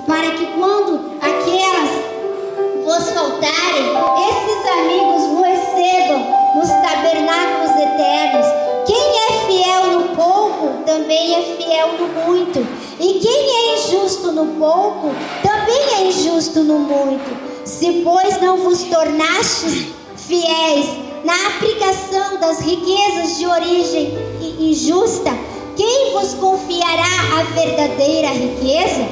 para que quando aquelas vos faltarem, esses amigos vos recebam nos tabernáculos eternos. Quem é fiel no pouco, também é fiel no muito. E quem é injusto no pouco, também é injusto no muito. Se, pois, não vos tornastes fiéis na aplicação das riquezas de origem injusta, quem vos confiará a verdadeira riqueza?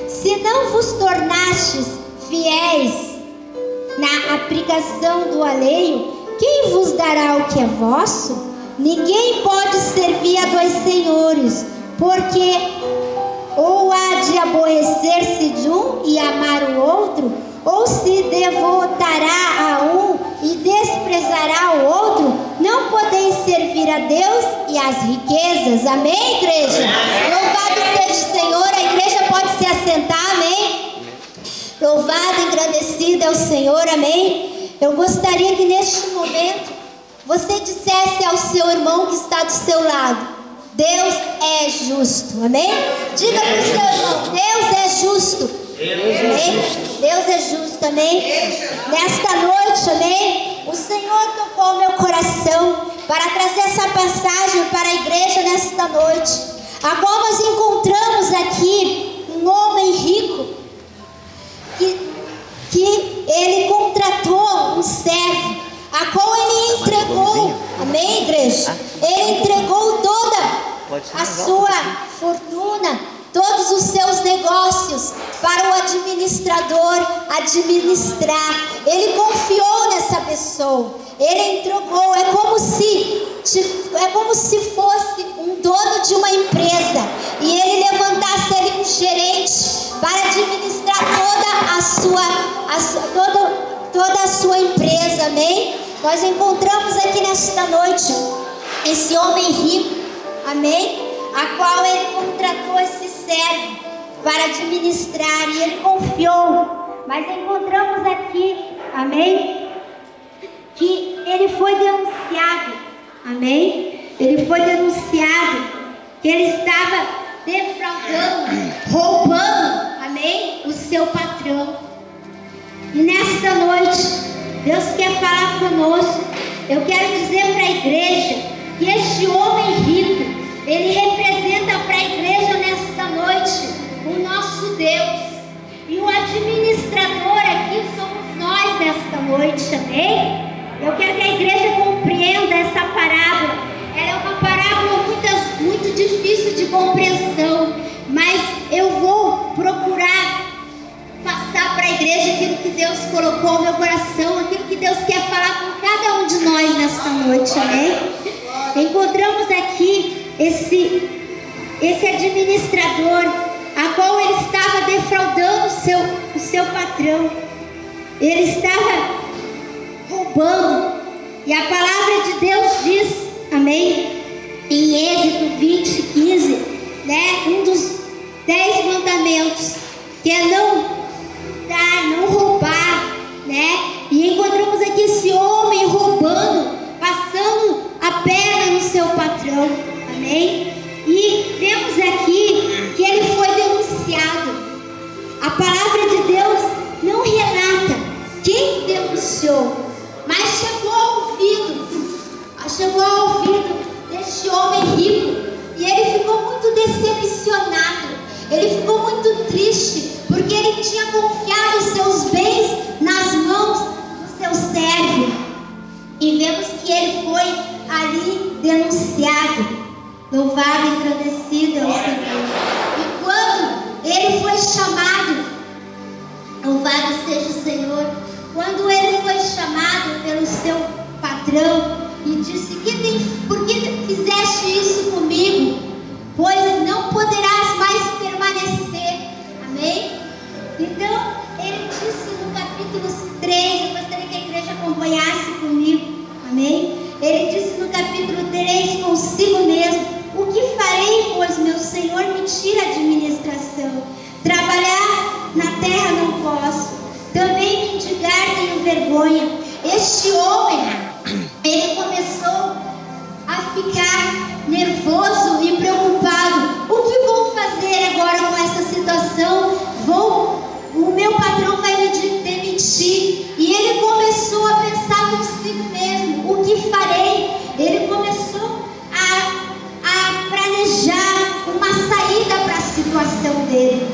Se não vos tornastes fiéis na aplicação do alheio, quem vos dará o que é vosso? Ninguém pode servir a dois senhores, porque ou há de aborrecer-se de um e amar o outro, ou se devotará a um e desprezará o outro. Não podeis servir a Deus e às riquezas. Amém, igreja? Louvado seja o Senhor. A igreja pode se assentar. Amém? Louvado, engrandecido é o Senhor. Amém? Eu gostaria que neste momento você dissesse ao seu irmão que está do seu lado: Deus é justo. Amém? Diga para o seu irmão: Deus é justo. Amém? Deus é justo. Amém? Nesta noite, amém, o Senhor tocou meu coração para trazer essa passagem para a igreja nesta noite, a qual nós encontramos aqui um homem rico que ele contratou um servo, a qual ele entregou, amém, igreja? Ele entregou toda a sua fortuna, todos os seus negócios para o administrador administrar. Ele confiou nessa pessoa, ele entregou. É como se fosse um dono de uma empresa e ele levantasse ali um gerente para administrar toda a sua empresa. Amém? Nós encontramos aqui nesta noite esse homem rico, amém, a qual ele contratou esse servo para administrar e ele confiou. Mas encontramos aqui, amém, que ele foi denunciado, amém, ele foi denunciado que ele estava defraudando, roubando, amém, o seu patrão. E nesta noite Deus quer falar conosco. Eu quero dizer para a igreja que este homem rico, ele representa para a igreja nesta noite o nosso Deus. E o administrador aqui somos nós nesta noite, amém? Eu quero que a igreja compreenda essa parábola. Ela é uma parábola muito difícil de compreensão, mas eu vou procurar passar para a igreja aquilo que Deus colocou no meu coração, aquilo que Deus quer falar com cada um de nós nesta noite, amém? Encontramos aqui esse administrador, a qual ele estava defraudando o seu patrão, ele estava roubando, e a palavra de Deus diz, amém, em Êxodo 20:15, né, um dos 10 mandamentos, que é não dar, não roubar, né? E encontramos aqui esse homem roubando, passando a perna no seu patrão, amém? E vemos aqui que ele foi denunciado. A palavra de Deus não relata quem denunciou, mas chegou ao ouvido deste homem rico, e ele ficou muito decepcionado, ele ficou muito triste, porque ele tinha confiado os seus bens nas mãos do seu servo. E vemos que ele foi ali denunciado. Louvado e agradecido ao Senhor. E quando ele foi chamado, louvado seja o Senhor, quando ele foi chamado pelo seu patrão e disse: por que fizeste isso comigo? Pois não poderás mais permanecer. Amém? Então, ele disse no capítulo 3, eu gostaria que a igreja acompanhasse comigo, amém? Ele disse no capítulo 3 consigo mesmo: o que farei, pois meu Senhor me tira a administração? Trabalhar na terra não posso, também mendigar tenho vergonha. Este homem, ele começou a ficar nervoso e preocupado. O que vou fazer agora com essa situação? Vou situação dele.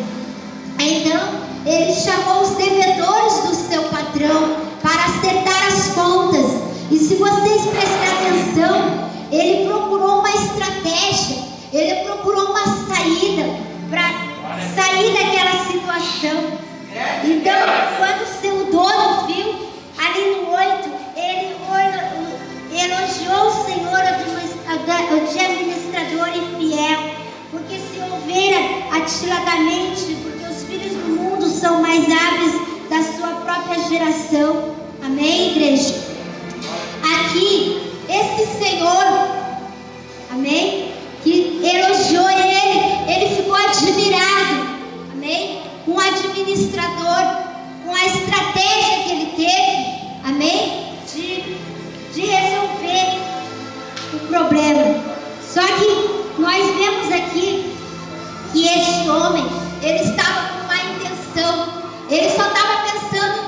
Então, ele chamou os devedores do seu patrão para acertar as contas. E se vocês prestarem atenção, ele procurou uma estratégia, ele procurou uma saída para sair daquela situação. Então, quando o seu dono viu, ali no 8, ele elogiou o Senhor de administrador e fiel, porque se houvera atiladamente, porque os filhos do mundo são mais hábeis da sua própria geração. Amém, igreja? Aqui, esse Senhor, amém, que elogiou ele ficou admirado, amém, com o administrador, com a estratégia que ele teve, amém, de resolver o problema. Só que nós vemos aqui que este homem, ele estava com má intenção, ele só estava pensando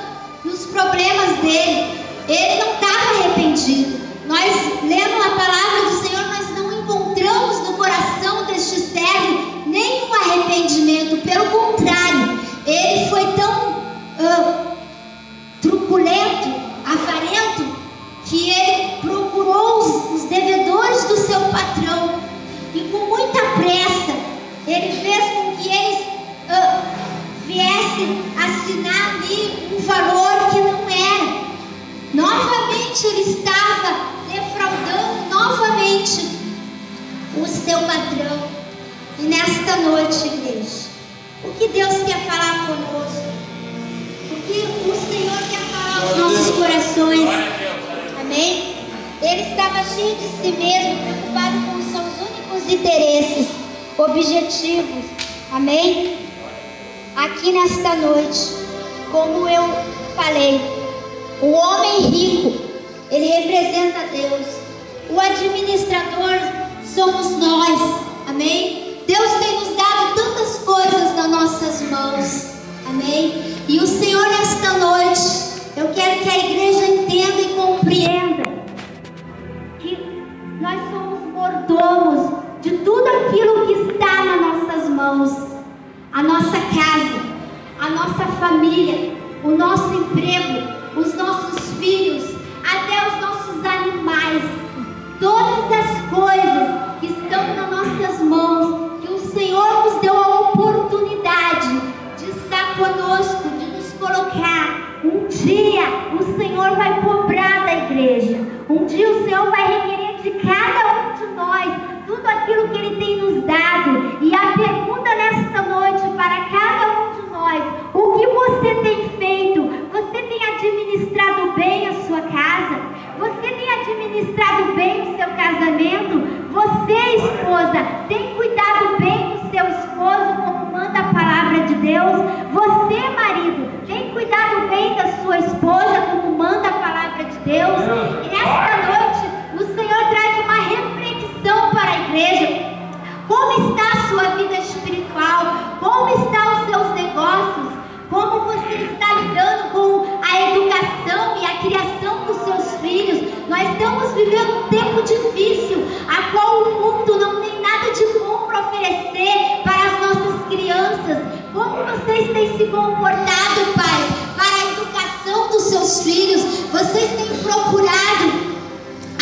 nos problemas dele, ele não estava arrependido. Nós lemos a palavra do Senhor, nós não encontramos no coração deste servo nenhum arrependimento, pelo contrário, ele foi tão truculento, avarento, que ele procurou os devedores do seu patrão e com muita pressa ele fez com que eles viessem assinar ali um valor que não era. Novamente ele estava defraudando novamente o seu patrão. E nesta noite, igreja, o que Deus quer falar conosco? O que o Senhor quer falar aos nossos corações? Amém? Ele estava cheio de si mesmo, preocupado com os seus únicos interesses, objetivos. Amém? Aqui nesta noite, como eu falei, o homem rico, ele representa Deus. O administrador somos nós. Amém? Deus tem nos dado tantas coisas nas nossas mãos. Amém? E o Senhor, nesta noite, eu quero que a igreja entenda e compreenda que nós somos mordomos de tudo aquilo que está nas nossas mãos. A nossa casa, a nossa família, o nosso emprego, os nossos filhos, até os nossos animais. Todas as coisas que estão nas nossas mãos, que o Senhor nos deu a oportunidade de estar conosco, de nos colocar. Um dia o Senhor vai cobrar da igreja. Um dia o Senhor vai requerer de cada um de nós tudo aquilo que Ele tem nos dado. E a pergunta nesta noite para cada um de nós: o que você tem feito? Você tem administrado bem a sua casa? Você tem administrado bem o seu casamento? Você, esposa, tem cuidado bem do seu esposo, como manda a palavra de Deus? Você, marido, tem cuidado bem da sua esposa, como manda a palavra de Deus? E nesta noite, o Senhor traz uma reflexão para a igreja. Como está a sua vida espiritual? Como estão os seus negócios? Como você está lidando com a educação e a criação dos seus filhos? Nós estamos vivendo um tempo difícil, a qual o mundo não tem nada de bom para oferecer para as nossas crianças. Como vocês têm se comportado, pais, para a educação dos seus filhos? Vocês têm procurado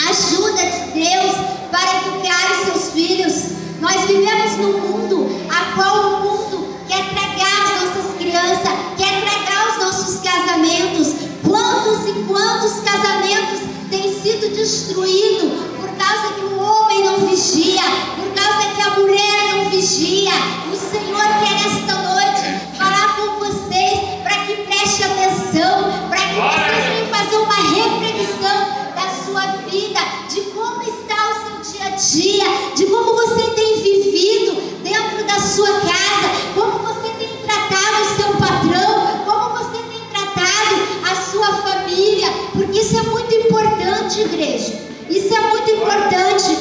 ajuda de Deus para educar os seus filhos? Nós vivemos num mundo a qual o mundo quer tragar as nossas crianças, quer tragar os nossos casamentos. Quantos e quantos casamentos têm sido destruídos por causa que o homem não vigia, por causa que a mulher não vigia? O Senhor quer nesta noite falar com vocês para que preste atenção, para que vocês venham fazer uma reflexão da sua vida, de como está o seu dia a dia, de como você tem vivido dentro da sua casa, como você tem tratado o seu patrão, como você tem tratado a sua família, porque isso é muito importante, igreja. Isso é muito importante.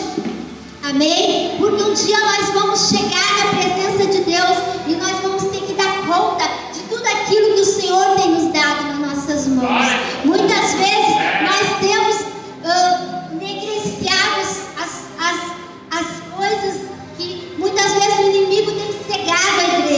Amém? Porque um dia nós vamos chegar na presença de Deus e nós vamos ter que dar conta de tudo aquilo que o Senhor tem nos dado nas nossas mãos. Muitas vezes nós temos negligenciado as coisas que muitas vezes o inimigo tem cegado a igreja.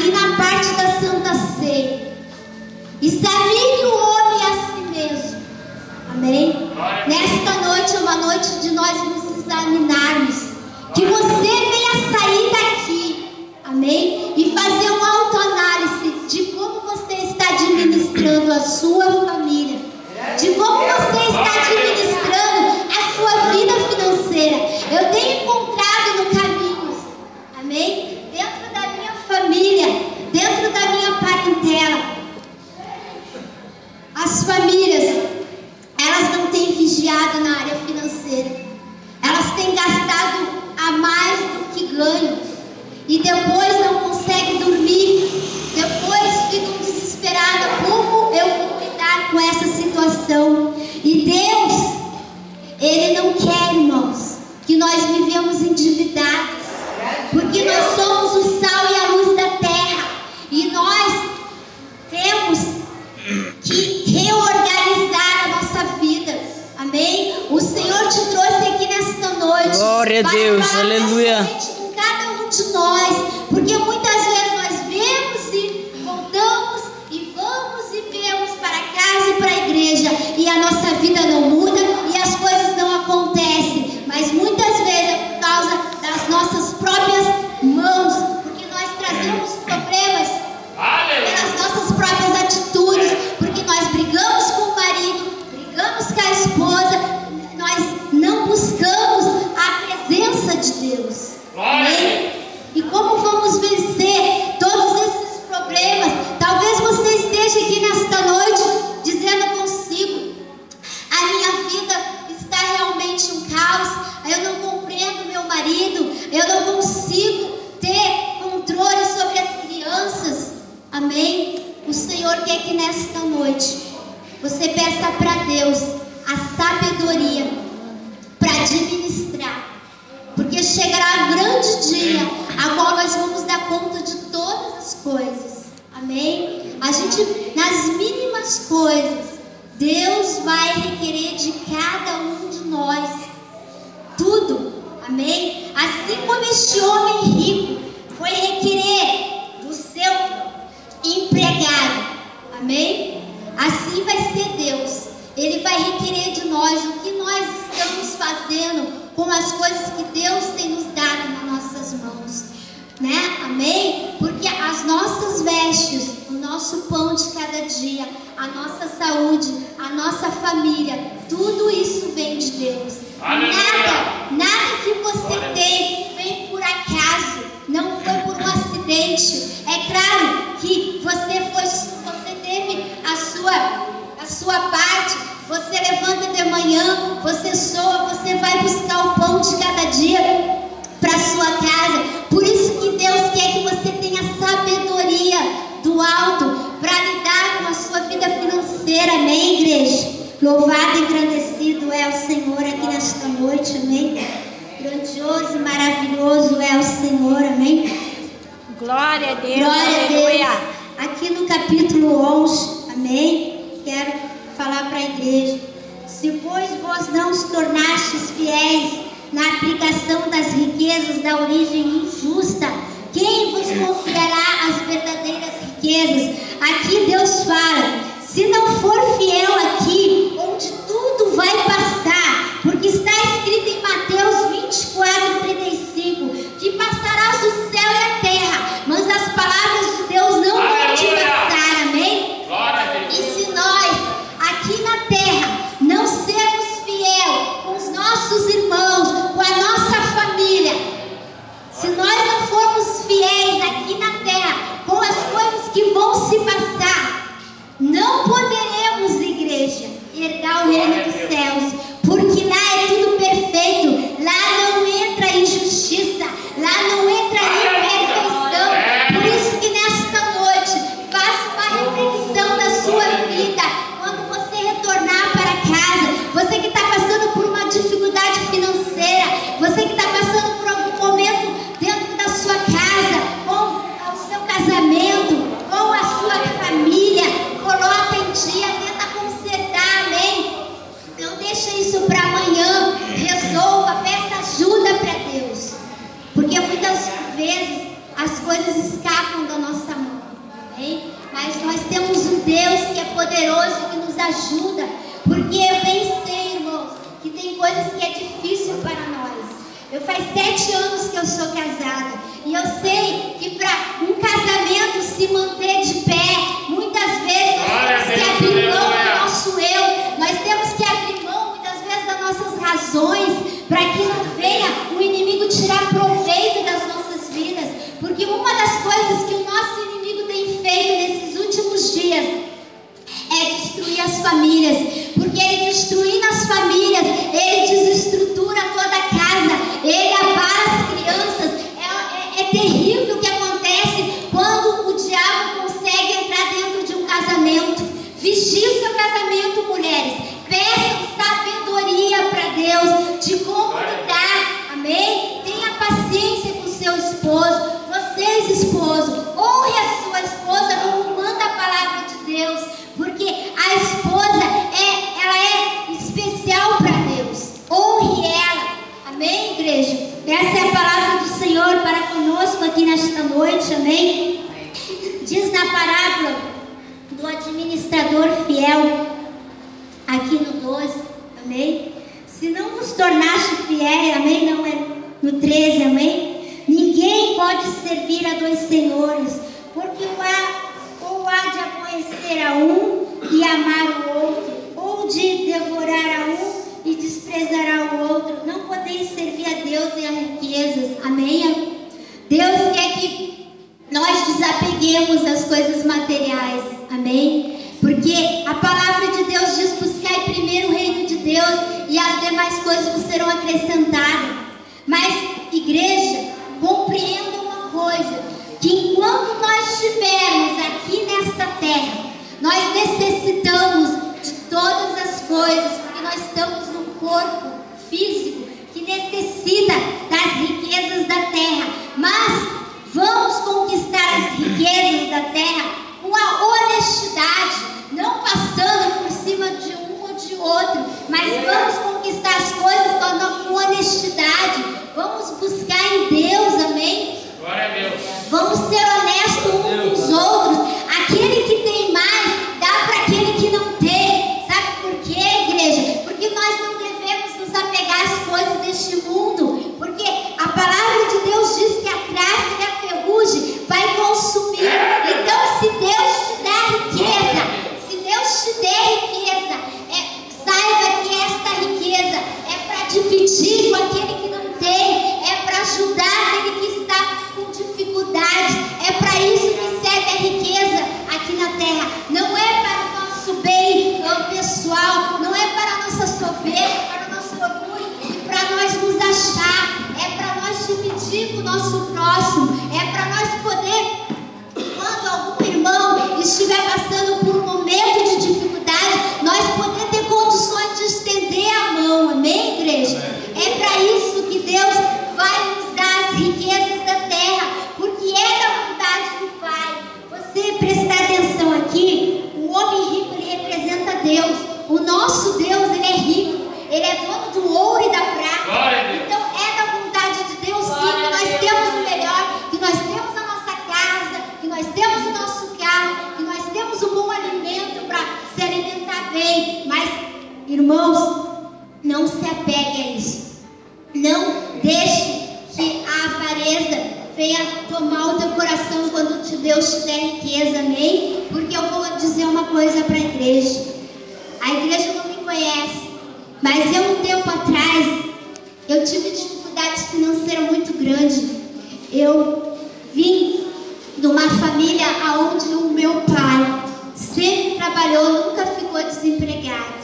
ali na parte da Santa Ceia. Examine o homem a si mesmo. Amém? Nesta noite é uma noite de nós nos examinarmos. Que você venha sair daqui, amém? E fazer uma autoanálise de como você está administrando a sua família, de como você está administrando a sua vida financeira. Eu tenho encontrado no caminho, amém? Dentro da minha família, dentro da minha parentela, as famílias, elas não têm vigiado na área financeira. Elas têm gastado a mais do que ganham e depois não conseguem dormir, depois ficam desesperadas. Como eu vou lidar com essa situação? E Deus, Ele não quer, irmãos, que nós vivemos endividados, porque nós somos o sal e a luz da terra, e nós temos que reorganizar a nossa vida. Amém? O Senhor te trouxe aqui nesta noite. Glória a Deus, aleluia. Com cada um de nós, porque muitas vezes nós vemos e voltamos e vamos e viemos para casa e para a igreja, e a nossa vida não muda e as coisas não acontecem. Mas muitas vezes é por causa das nossas próprias mãos, porque nós trazemos problemas pelas nossas próprias atitudes, porque nós brigamos com o marido, brigamos com a esposa, nós não buscamos a presença de Deus. Amém? E como vamos vencer todos esses problemas? Talvez você esteja aqui nesta noite dizendo consigo: a minha vida está realmente um caos, eu não compreendo meu marido, eu não consigo ter controle sobre as crianças. Amém? O Senhor quer que nesta noite você peça para Deus a sabedoria para administrar, porque chegará o grande dia a qual nós vamos dar conta de todas as coisas. Amém? A gente, nas mínimas coisas, Deus vai requerer de cada um de nós tudo. Amém? Assim como este homem rico foi requerer do seu empregado, amém? Assim vai ser Deus. Ele vai requerer de nós o que nós estamos fazendo com as coisas que Deus tem nos dado nas nossas mãos, né? Amém? Porque as nossas vestes, o nosso pão de cada dia, a nossa saúde, a nossa família, tudo isso vem de Deus. Nada que você tem vem por acaso, não foi por um acidente. É claro que você teve a sua parte, você levanta de manhã, você soa, você vai buscar o pão de cada dia para sua casa. Por isso que Deus quer que você tenha sabedoria do alto para lidar com a sua vida financeira. Amém, igreja? Louvado e engrandecido é o Senhor aqui nesta noite, amém? Grandioso e maravilhoso é o Senhor, amém? Glória a Deus, Glória aleluia. a Deus. Aqui no capítulo 11, amém? Quero falar para a igreja: se pois vós não os tornastes fiéis na aplicação das riquezas da origem injusta, quem vos confiará as verdadeiras riquezas? Aqui Deus fala: se não for fiel aqui, onde tudo vai passar, porque está escrito em Mateus 24:35, que passarás o céu e a terra, mas as palavras de Deus não vão te passar, amém? E se nós, aqui na terra, não sermos fiel com os nossos irmãos, com a nossa família, se nós não formos fiéis aqui na terra com as coisas que vão se passar, não poderemos Mas nós temos um Deus que é poderoso, que nos ajuda. Porque eu bem sei, irmãos, que tem coisas que é difícil para nós. Eu faz 7 anos que eu sou casada. E eu sei que para um casamento se manter de pé, muitas vezes nós temos que abrir mão do nosso eu. Nós temos que abrir mão, muitas vezes, das nossas razões, para que não venha o inimigo tirar proveito das nossas vidas. Porque uma das coisas que o nosso inimigo tem feito nesses últimos dias é destruir as famílias. Porque ele destruindo as famílias, ele desestrutura toda a casa, ele abala as crianças. É terrível o que acontece quando o diabo consegue entrar dentro de um casamento. Vigie o seu casamento, mulheres. Peçam sabedoria para Deus de como lidar. Amém? Tenha paciência com o seu esposo. Vocês, esposo, honre a sua esposa como manda a palavra de Deus. Porque a esposa ela é especial para Deus. Honre ela. Amém, igreja? Essa é a palavra do Senhor para conosco aqui nesta noite. Amém? Diz na parábola do administrador fiel, aqui no 12, amém? Se não vos tornaste fiel, amém? Não é no 13, amém? Ninguém pode servir a 2 senhores, porque ou há de aborrecer a um e amar o outro, ou de devorar a um e desprezar ao outro. Não podeis servir a Deus e a riquezas, amém? Deus quer que nós desapeguemos das coisas materiais, amém? Porque a palavra de Deus diz: buscai primeiro o reino de Deus e as demais coisas vos serão acrescentadas. Mas, igreja, compreenda uma coisa, que enquanto nós estivermos aqui nesta terra, nós necessitamos de todas as coisas, porque nós estamos num corpo físico que necessita das riquezas da terra. Mas vamos conquistar as riquezas da terra com a honestidade, não passando por cima de um ou de outro, mas vamos conquistar as coisas com honestidade. Vamos buscar em Deus, amém? Glória a Deus. Vamos ser honestos uns com os outros. Aquele que tem mais, dá para aquele que não tem. Sabe por quê, igreja? Porque nós não devemos nos apegar às coisas deste mundo. Porque a palavra de Deus diz que a traça e a ferrugem vai consumir. Então, se Deus te dá riqueza, se Deus te der riqueza, saiba que esta riqueza é para dividir com aquele que não tem, é para ajudar aquele que está com dificuldades. É para isso que serve a riqueza aqui na terra. Não é para o nosso bem pessoal, não é para a nossa soberba, para o nosso orgulho e para nós nos achar. É para nós dividir com o nosso próximo. É para nós poder, quando algum irmão estiver passando por um momento de dificuldade, nós poder ter condições de estender a mão. Amém, igreja? É para isso que Deus vai nos dar as riquezas da terra, porque é da vontade do Pai. Você prestar atenção aqui, o homem rico, ele representa Deus. O nosso Deus, ele é rico, ele é dono do ouro e da prata. Então é da vontade de Deus, sim, que nós temos o melhor, que nós temos a nossa casa, que nós temos o nosso carro, que nós temos um bom alimento para se alimentar bem. Mas, irmãos, não se apegue a isso. Não deixe que a avareza venha tomar o teu coração quando Deus te der riqueza, amém? Porque eu vou dizer uma coisa para a igreja. A igreja não me conhece, mas eu, um tempo atrás, eu tive dificuldades financeiras muito grandes. Eu vim de uma família onde o meu pai sempre trabalhou, nunca ficou desempregado.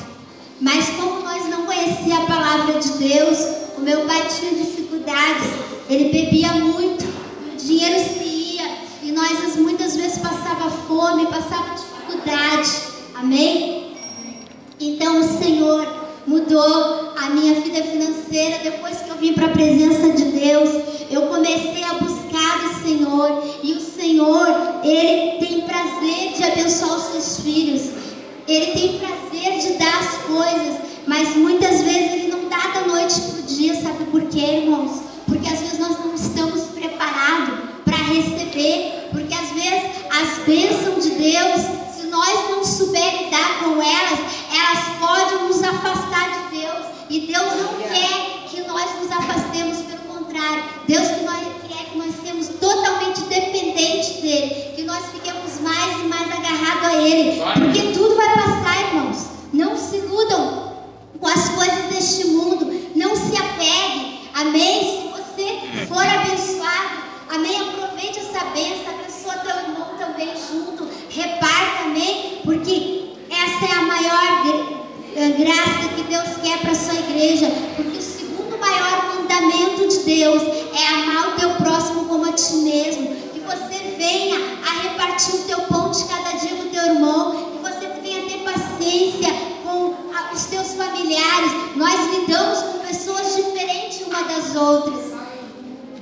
Mas como nós não conhecíamos a palavra de Deus, o meu pai tinha dificuldades, ele bebia muito, o dinheiro se ia, e nós muitas vezes passava fome, passava dificuldade, amém? Então o Senhor mudou a minha vida financeira. Depois que eu vim para a presença de Deus, eu comecei a buscar o Senhor, e o Senhor, Ele tem prazer de abençoar os seus filhos, Ele tem prazer de dar as coisas, mas muitas vezes Ele não dá da noite para o dia. Sabe por quê, irmãos? Porque às vezes nós não estamos preparados para receber, porque às vezes as bênçãos de Deus, se nós não souber lidar com elas, elas podem nos afastar de Deus. E Deus não quer que nós nos afastemos, pelo contrário. Deus quer que nós sejamos totalmente dependentes dEle, que nós fiquemos mais e mais agarrados a Ele, porque tudo vai passar, irmãos. Não se iludam com as coisas deste mundo, não se apegue, amém? Se você for abençoado, amém, aproveite essa bênção, abençoa teu irmão também junto, reparta, amém? Porque essa é a maior graça que Deus quer para a sua igreja, porque o segundo maior mandamento de Deus é amar o teu próximo como a ti mesmo, que você venha a repartir o teu pão de cada dia com o teu irmão, que você venha ter paciência com os teus familiares. Nós lidamos com pessoas diferentes uma das outras,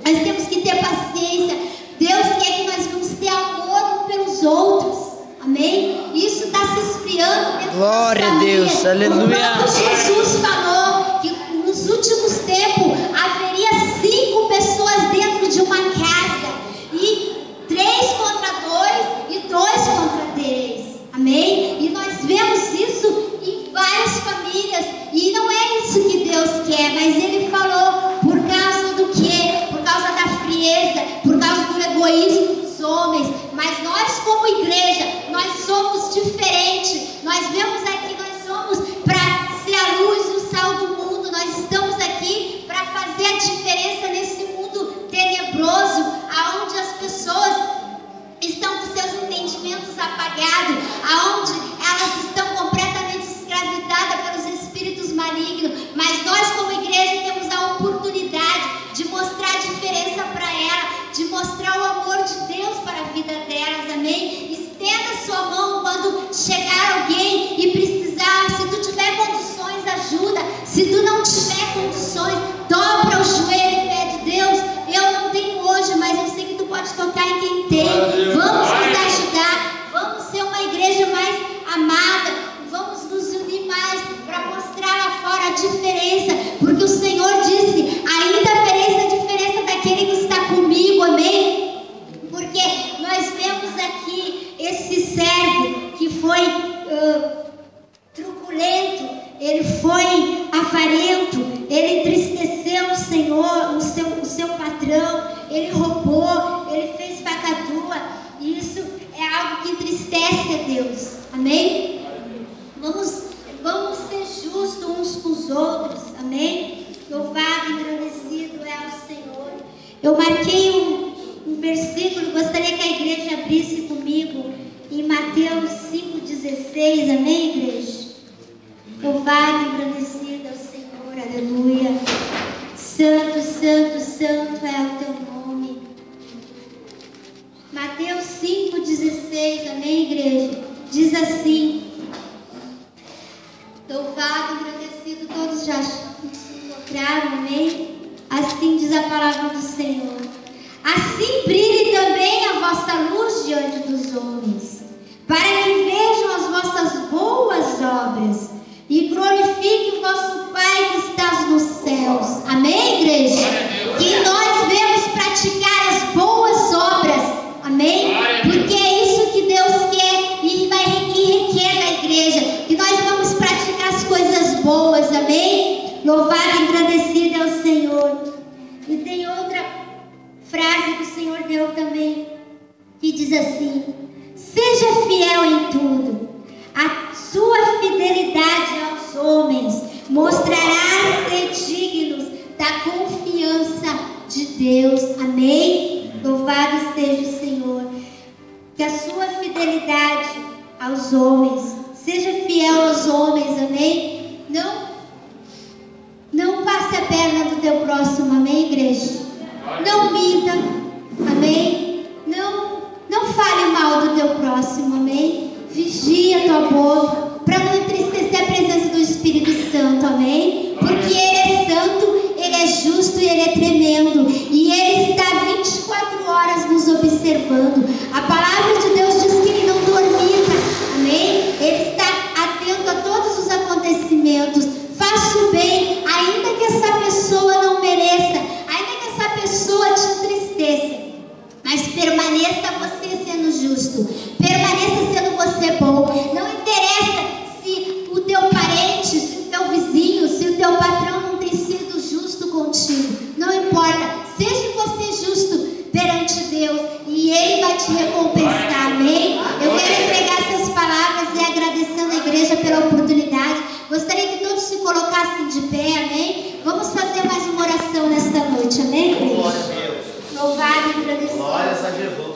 nós temos que ter paciência. Deus quer que nós vamos ter amor uns pelos outros, amém? Isso está se esfriando dentro Glória das famílias. a Deus, aleluia. Quando Jesus falou que nos últimos tempos haveria 5 pessoas dentro de uma casa, e 3 contra 2 e 2 contra 3, amém? E nós vemos isso em várias famílias, e não é isso que Deus quer, mas Ele falou por causa do quê? Por causa da frieza, por causa do egoísmo dos homens. Mas nós, como igreja, nós somos diferentes. Nós vemos aqui, nós somos para ser a luz e o sal do mundo. Nós estamos aqui para fazer a diferença nesse mundo tenebroso, aonde as pessoas estão com seus entendimentos apagados, aonde elas estão completamente escravizadas pelos espíritos malignos. Mas nós, como igreja, temos a oportunidade de mostrar a diferença para ela, de mostrar o amor de Deus para a vida delas, amém? Estenda sua mão quando chegar alguém e precisar. Se tu tiver condições, ajuda. Se tu não tiver condições, dobra o joelho e pede: Deus, eu não tenho hoje, mas eu sei que tu pode tocar em quem tem. Vamos nos ajudar, vamos ser uma igreja mais amada, vamos nos unir mais para mostrar lá fora a diferença, porque o Senhor disse: ainda vereis a diferença daquele que está comigo, amém? Porque nós vemos aqui esse servo que foi truculento, ele foi avarento, ele entristeceu o Senhor, o seu patrão, ele roubou, ele fez falcatrua. Isso é algo que entristece a Deus, amém? Vamos ser justos uns com os outros, amém? Louvado e engrandecido é o Senhor. Eu marquei um versículo, gostaria que a igreja abrisse comigo em Mateus 5,16, amém, igreja? Louvado e engrandecido é o Senhor, aleluia. Santo, santo, santo é o teu nome. Mateus 5,16, amém, igreja? Diz assim: louvado e engrandecido, todos já encontraram, amém? Assim diz a palavra do Senhor: assim brilhe também a vossa luz diante dos homens, para que vejam as vossas boas obras e glorifiquem o vosso Pai que está nos céus. Amém, igreja? Que nós devemos praticar as boas obras, amém? Porque é isso que Deus quer e requer da igreja, que nós vamos praticar as coisas boas, amém? Louvado e agradecido é o Senhor. E tem outra frase que o Senhor deu também, que diz assim: seja fiel em tudo, a sua fidelidade aos homens mostrará ser dignos da confiança de Deus, amém? Louvado seja o Senhor. Que a sua fidelidade aos homens, seja fiel aos homens, amém? Não passe a perna do teu próximo, amém, igreja? Não minta, amém? Não fale mal do teu próximo, amém? Vigia a tua boca, para não entristecer a presença do Espírito Santo, amém? Porque Ele é santo, Ele é justo e Ele é tremendo, e Ele está 24 horas nos observando. A palavra de Deus diz que Ele não dormita, amém? Ele está atento a todos os acontecimentos. Faça o bem, ainda que essa pessoa não mereça, ainda que essa pessoa te entristeça, mas permaneça você você sendo justo. Permaneça sendo você bom. Não interessa se o teu parente, se o teu vizinho, se o teu patrão não tem sido justo contigo. Não importa. Seja você justo perante Deus e Ele vai te recompensar. Amém? Eu quero entregar essas palavras e agradecendo a igreja pela oportunidade. Gostaria que todos se colocassem de pé. Amém? Vamos fazer mais uma oração nesta noite. Amém, igreja? Glória a Deus. Louvado e agradecido. Glórias a Jesus.